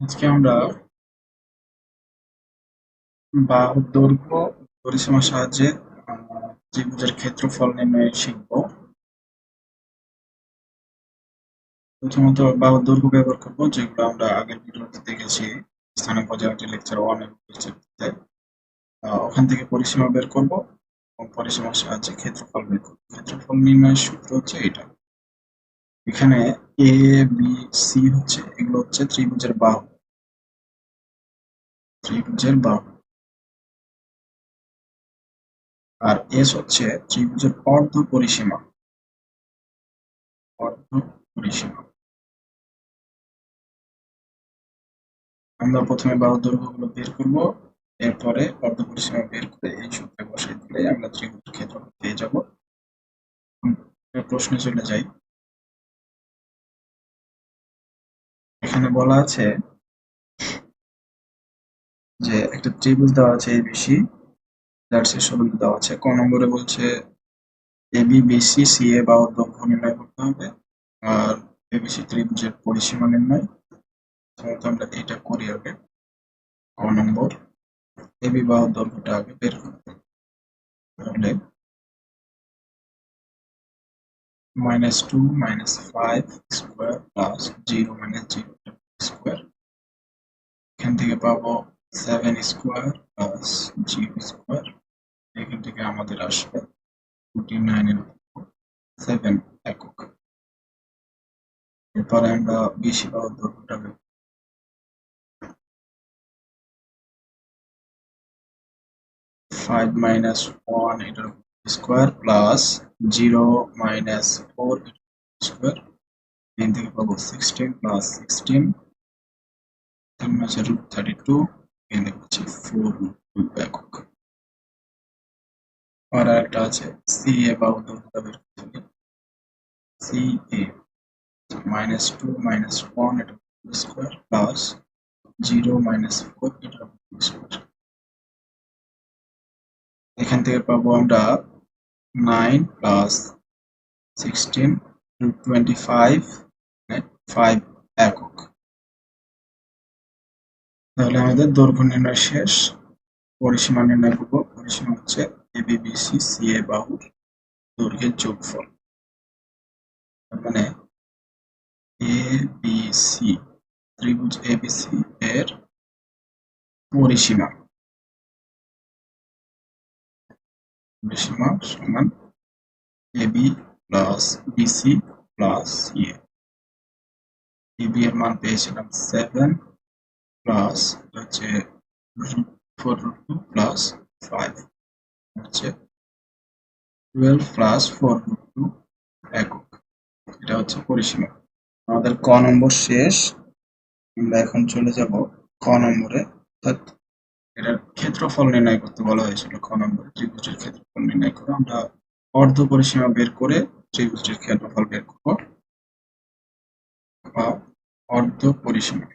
আজকে আমরা বাহুর দৈর্ঘ্য পরিসীমার সাহায্যে ত্রিভুজের ক্ষেত্রফল নির্ণয় শিখব। প্রথমত বাহুর দৈর্ঘ্য ব্যবহার করব, যেগুলো আমরা আগের ভিডিওতে দেখেছি স্থানাঙ্ক জ্যামিতি লেকচার 1 এবং লেকচার 2 তে। ওখান থেকে পরিসীমা বের করব এবং পরিসীমার সাহায্যে ক্ষেত্রফল বের করব। ক্ষেত্রফল নির্ণয়ের সূত্র হচ্ছে এটা। এখানে এ বি সি এগুলো হচ্ছে ত্রিভুজের বাহু। আর এস হচ্ছে ত্রিভুজের অর্ধ পরিসীমা। আমরা প্রথমে বাহুর দৈর্ঘ্যগুলো বের করব, এরপরে অর্ধপরিসীমা বের করে এই সূত্রে বসাই দিলে আমরা ত্রিভুজের ক্ষেত্রফল পেয়ে যাব। প্রশ্নে চলে যাই। এখানে বলা আছে যে একটা ত্রিভুজ দেওয়া আছে এবিসি, যার শীর্ষবিন্দু দেওয়া আছে। ক নম্বরে বলছে এবি বিসি সি এ বাহুর দৈর্ঘ্য নির্ণয় করতে হবে আর এবিসি ত্রিভুজের পরিসীমা নির্ণয়। আমরা এটা করি আগে। ক নম্বর এবি বাহুর দৈর্ঘ্যটা আগে বের করতে, তাহলে -2 -5 স্কোয়ার প্লাস 0 -0 স্কোয়ার। এখান থেকে পাবো 7 স্কোয়ার প্লাস 0 স্কোয়ার। এখান থেকে আমাদের আসবে 49/7 একক। এরপরে আমরা বেশি বাহুর দৈর্ঘ্যটা বের করব। 5 - 1 এটার স্কোয়ার প্লাস 0 - 4 স্কোয়ার। এখান থেকে পাবো 16 প্লাস 16 √32। এখান থেকে হচ্ছে 4√2 একক। আর একটা আছে সি এ বাহুর দৈর্ঘ্যটা বের করতে হবে। সি এ -2 - 1 এটা স্কোয়ার প্লাস 0 - 4 এটা স্কোয়ার। এখান থেকে পাবো আমরা 9 প্লাস 16 √25 5 একক। তাহলে আমাদের দৈর্ঘ্য নির্ণয় শেষ। পরিসীমা নির্ণয় করব। পরিসীমা হচ্ছে এবি বিসি সি এ বাহুর দৈর্ঘ্যের যোগফল। তার মানে এবিসি ত্রিভুজ এবিসি এর পরিসীমা সমান AB plus BC plus CA. AB এর মান পেয়েছিলাম 7 প্লাস হচ্ছে 4√2 প্লাস 5 হচ্ছে 12 প্লাস 4√2 একক। এটা হচ্ছে পরিসীমা। আমাদের ক নম্বর শেষ। আমরা এখন চলে যাব খ নম্বরে, অর্থাৎ এটার ক্ষেত্রফল নির্ণয় করতে বলা হয়েছিল। খ নম্বরে ত্রিভুজের ক্ষেত্রফল নির্ণয় করে আমরা অর্ধ পরিসীমা বের করে ত্রিভুজের ক্ষেত্রফল বের করব, বা অর্ধ পরিসীমা।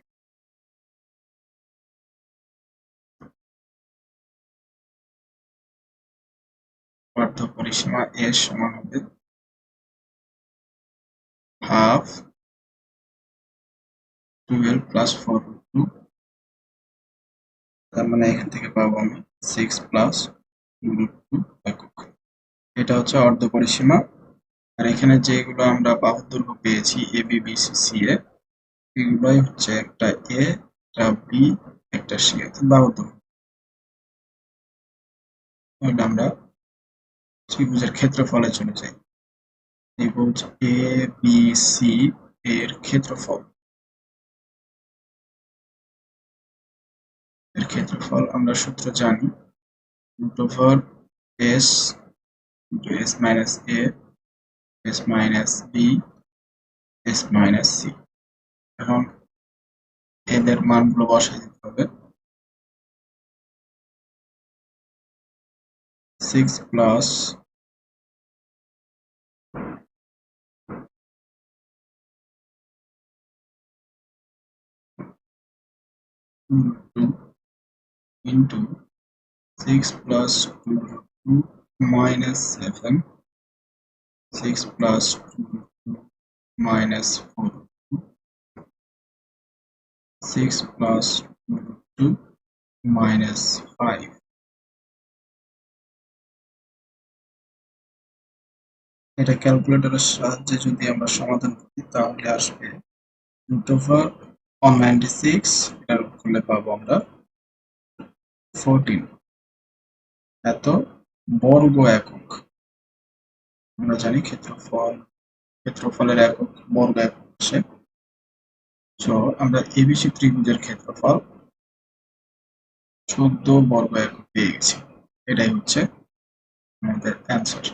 অর্ধ পরিসীমা এর সমান হবে হাফ 12 প্লাস 4√2। তার মানে এখান থেকে পাবো আমি 6 প্লাস 2√2 একক। এটা হচ্ছে অর্ধ পরিসীমা। আর এখানে যেগুলো আমরা বাহুর দৈর্ঘ্য পেয়েছি A B B C C এ, এগুলোই হচ্ছে একটা এ, একটা বি, একটা সি, অর্থাৎ বাহুর দৈর্ঘ্য। তাহলে আমরা ত্রিভুজের ক্ষেত্রফলে চলে যাই। ত্রিভুজ এ বি সি এর ক্ষেত্রফল। আমরা সূত্র জানি, √s s minus a s minus b s minus c। এখন এদের মানগুলো বসাই দিতে হবে। 6 plus 2 into 6 plus 2 minus 7, 6 plus 2 minus 4, 6 plus 2 minus 5. এটা ক্যালকুলেটরের সাহায্যে যদি আমরা সমাধান করি তাহলে আসবে √196, এটার করলে পাবো আমরা 14 এত বর্গ একক। আমরা জানি ক্ষেত্রফলের একক বর্গ একক আসে। তো আমরা এবিসি ত্রিভুজের ক্ষেত্রফল 14 বর্গ একক পেয়ে গেছি। এটাই হচ্ছে আমাদের অ্যান্সার।